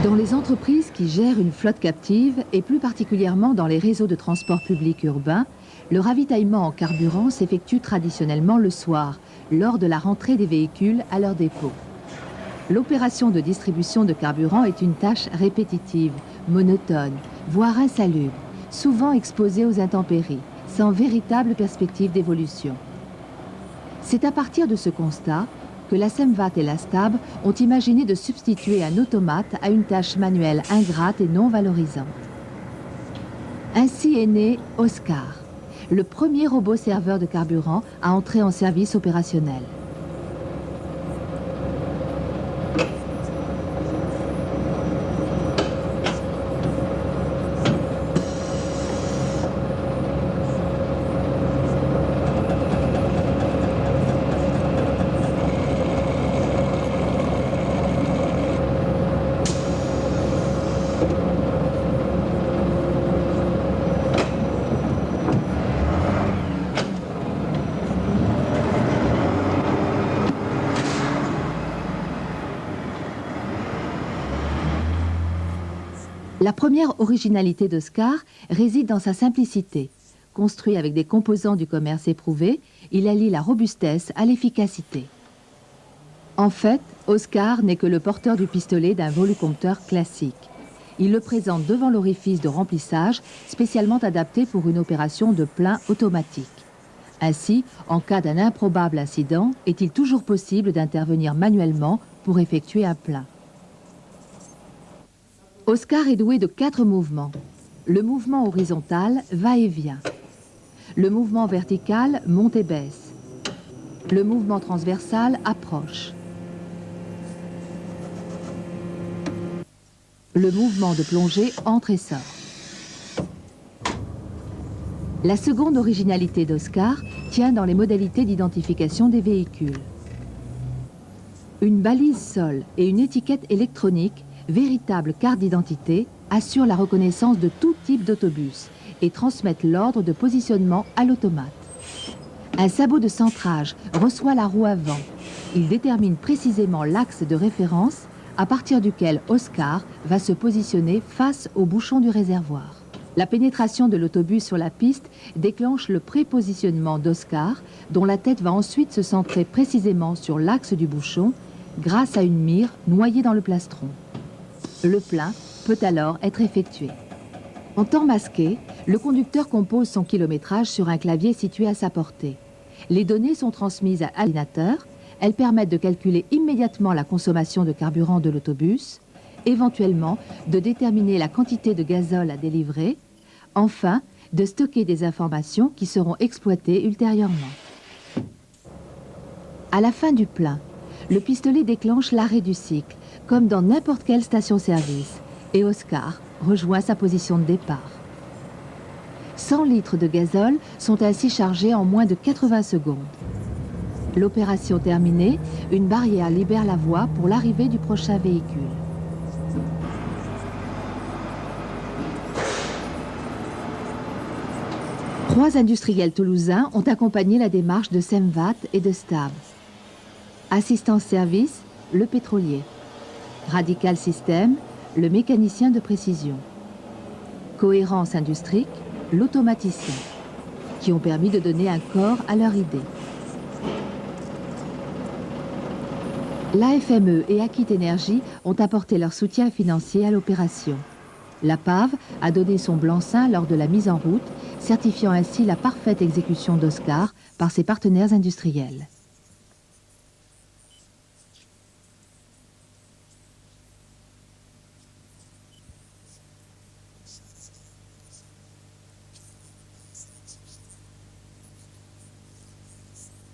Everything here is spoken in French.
Dans les entreprises qui gèrent une flotte captive, et plus particulièrement dans les réseaux de transport public urbain, le ravitaillement en carburant s'effectue traditionnellement le soir, lors de la rentrée des véhicules à leur dépôt. L'opération de distribution de carburant est une tâche répétitive, monotone, voire insalubre, souvent exposée aux intempéries, sans véritable perspective d'évolution. C'est à partir de ce constat que la Semvat et la STAB ont imaginé de substituer un automate à une tâche manuelle ingrate et non valorisante. Ainsi est né Oscar, le premier robot serveur de carburant à entrer en service opérationnel. La première originalité d'Oscar réside dans sa simplicité. Construit avec des composants du commerce éprouvé, il allie la robustesse à l'efficacité. En fait, Oscar n'est que le porteur du pistolet d'un volucompteur classique. Il le présente devant l'orifice de remplissage spécialement adapté pour une opération de plein automatique. Ainsi, en cas d'un improbable incident, est-il toujours possible d'intervenir manuellement pour effectuer un plein. Oscar est doué de 4 mouvements. Le mouvement horizontal, va et vient. Le mouvement vertical, monte et baisse. Le mouvement transversal, approche. Le mouvement de plongée, entre et sort. La seconde originalité d'Oscar tient dans les modalités d'identification des véhicules. Une balise sol et une étiquette électronique, véritable carte d'identité, assure la reconnaissance de tout type d'autobus et transmettent l'ordre de positionnement à l'automate. Un sabot de centrage reçoit la roue avant. Il détermine précisément l'axe de référence à partir duquel Oscar va se positionner face au bouchon du réservoir. La pénétration de l'autobus sur la piste déclenche le prépositionnement d'Oscar, dont la tête va ensuite se centrer précisément sur l'axe du bouchon grâce à une mire noyée dans le plastron. Le plein peut alors être effectué. En temps masqué, le conducteur compose son kilométrage sur un clavier situé à sa portée. Les données sont transmises à l'ordinateur. Elles permettent de calculer immédiatement la consommation de carburant de l'autobus, éventuellement de déterminer la quantité de gazole à délivrer, enfin de stocker des informations qui seront exploitées ultérieurement. À la fin du plein, le pistolet déclenche l'arrêt du cycle, comme dans n'importe quelle station-service, et Oscar rejoint sa position de départ. 100 litres de gazole sont ainsi chargés en moins de 80 secondes. L'opération terminée, une barrière libère la voie pour l'arrivée du prochain véhicule. Trois industriels toulousains ont accompagné la démarche de Semvat et de STAB. Assistance service, le pétrolier. Radical System, le mécanicien de précision. Cohérence industrique, l'automaticien, qui ont permis de donner un corps à leur idée. L'AFME et Akit Énergie ont apporté leur soutien financier à l'opération. La PAV a donné son blanc-seing lors de la mise en route, certifiant ainsi la parfaite exécution d'Oscar par ses partenaires industriels.